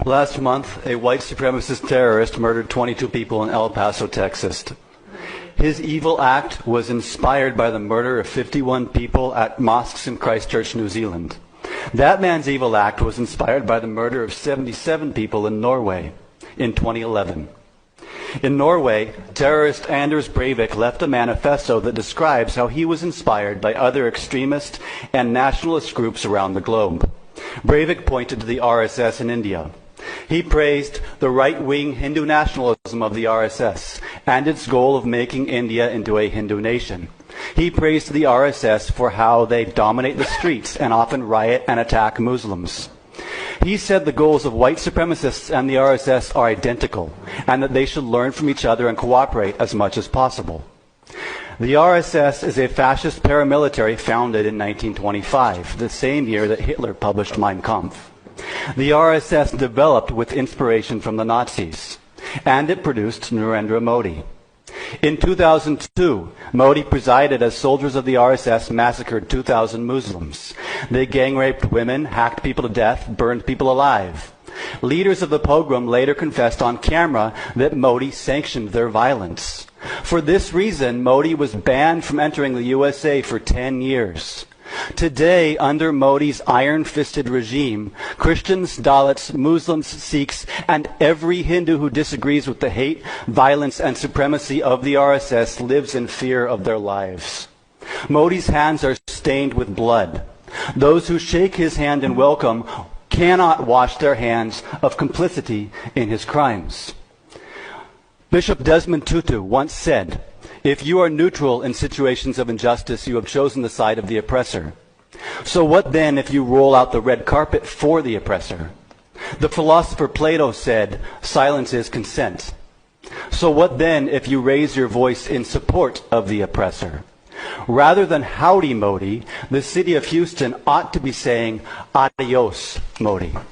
Last month, a white supremacist terrorist murdered 22 people in El Paso, Texas. His evil act was inspired by the murder of 51 people at mosques in Christchurch, New Zealand. That man's evil act was inspired by the murder of 77 people in Norway in 2011. In Norway, terrorist Anders Breivik left a manifesto that describes how he was inspired by other extremist and nationalist groups around the globe. Breivik pointed to the RSS in India. He praised the right-wing Hindu nationalism of the RSS and its goal of making India into a Hindu nation. He praised the RSS for how they dominate the streets and often riot and attack Muslims. He said the goals of white supremacists and the RSS are identical and that they should learn from each other and cooperate as much as possible. The RSS is a fascist paramilitary founded in 1925, the same year that Hitler published Mein Kampf. The RSS developed with inspiration from the Nazis, and it produced Narendra Modi. In 2002, Modi presided as soldiers of the RSS massacred 2,000 Muslims. They gang-raped women, hacked people to death, burned people alive. Leaders of the pogrom later confessed on camera that Modi sanctioned their violence. For this reason, Modi was banned from entering the USA for 10 years. Today, under Modi's iron-fisted regime, Christians, Dalits, Muslims, Sikhs, and every Hindu who disagrees with the hate, violence, and supremacy of the RSS lives in fear of their lives. Modi's hands are stained with blood. Those who shake his hand in welcome cannot wash their hands of complicity in his crimes. Bishop Desmond Tutu once said, "If you are neutral in situations of injustice, you have chosen the side of the oppressor. So what then if you roll out the red carpet for the oppressor?" The philosopher Plato said, "Silence is consent." So what then if you raise your voice in support of the oppressor? Rather than "Howdy, Modi," the city of Houston ought to be saying "Adios, Modi."